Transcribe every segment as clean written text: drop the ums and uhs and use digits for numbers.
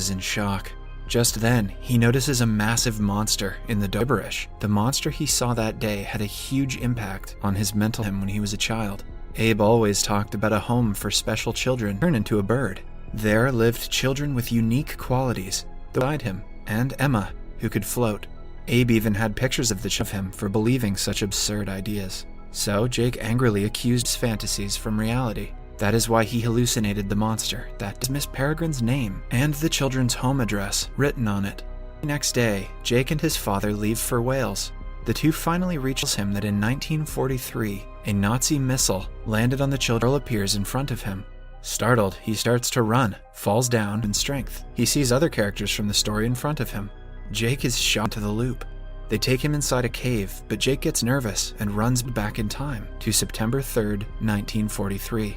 is in shock. Just then, he notices a massive monster in the gibberish. The monster he saw that day had a huge impact on his mental health when he was a child. Abe always talked about a home for special children turn into a bird. There lived children with unique qualities beside him, and Emma, who could float. Abe even had pictures of him for believing such absurd ideas. So Jake angrily accused his fantasies from reality. That is why he hallucinated the monster that is Miss Peregrine's name and the children's home address written on it. The next day, Jake and his father leave for Wales. The two finally reach him that in 1943, a Nazi missile landed on the children. Appears in front of him. Startled, he starts to run, falls down in strength. He sees other characters from the story in front of him. Jake is shot to the loop. They take him inside a cave, but Jake gets nervous and runs back in time to September 3rd, 1943.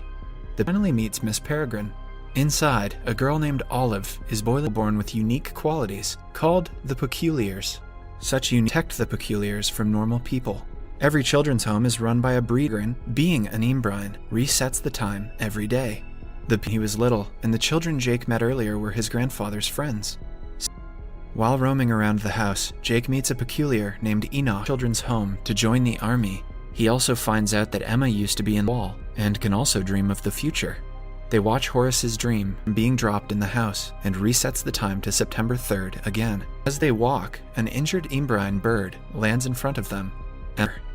They finally meets Miss Peregrine. Inside, a girl named Olive is born with unique qualities called the Peculiars. Such detect the Peculiars from normal people. Every children's home is run by a breeder. Being an Imbrine resets the time every day. He was little, and the children Jake met earlier were his grandfather's friends. While roaming around the house, Jake meets a Peculiar named Enoch children's home to join the army. He also finds out that Emma used to be in the wall and can also dream of the future. They watch Horace's dream being dropped in the house and resets the time to September 3rd again. As they walk, an injured Imbrine bird lands in front of them.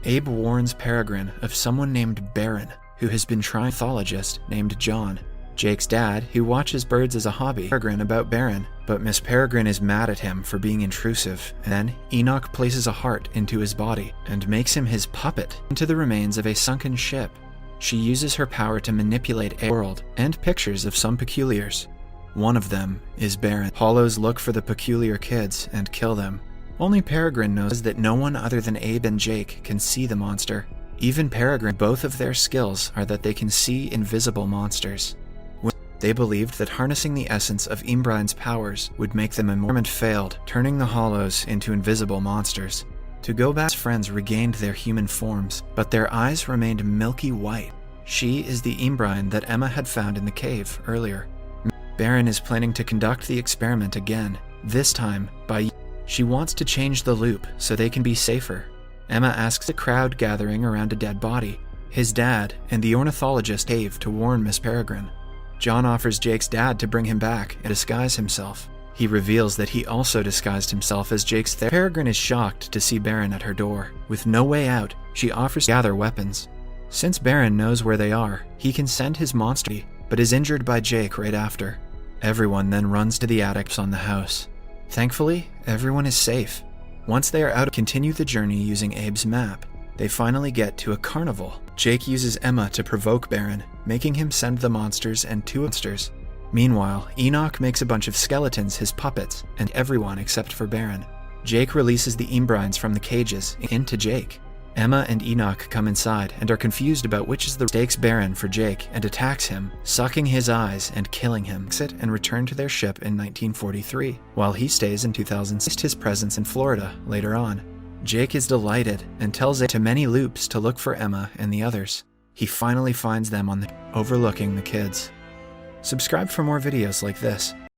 Abe warns Peregrine of someone named Baron, who has been trying a pathologist named John. Jake's dad, who watches birds as a hobby, Peregrine about Baron, but Miss Peregrine is mad at him for being intrusive. And then Enoch places a heart into his body and makes him his puppet into the remains of a sunken ship. She uses her power to manipulate a world and pictures of some Peculiars. One of them is Baron. Hollows look for the Peculiar kids and kill them. Only Peregrine knows that no one other than Abe and Jake can see the monster. Even Peregrine, both of their skills are that they can see invisible monsters. They believed that harnessing the essence of Imbrine's powers would make them immortal, and failed, turning the Hollows into invisible monsters. To go back, friends regained their human forms, but their eyes remained milky white. She is the Imbrine that Emma had found in the cave earlier. Baron is planning to conduct the experiment again, this time by she wants to change the loop so they can be safer. Emma asks a crowd gathering around a dead body, his dad, and the ornithologist Dave to warn Miss Peregrine. John offers Jake's dad to bring him back and disguise himself. He reveals that he also disguised himself as Jake's therapist. Peregrine is shocked to see Baron at her door. With no way out, she offers to gather weapons. Since Baron knows where they are, he can send his monster, but is injured by Jake right after. Everyone then runs to the attics on the house. Thankfully, everyone is safe. Once they are out, continue the journey using Abe's map. They finally get to a carnival. Jake uses Emma to provoke Baron, making him send the monsters and two monsters. Meanwhile, Enoch makes a bunch of skeletons his puppets, and everyone except for Baron. Jake releases the Imbrines from the cages into Jake. Emma and Enoch come inside and are confused about which is the mistakes Baron for Jake and attacks him, sucking his eyes and killing him. Exit and return to their ship in 1943, while he stays in 2006. His presence in Florida later on. Jake is delighted and tells it to many loops to look for Emma and the others. He finally finds them overlooking the kids. Subscribe for more videos like this.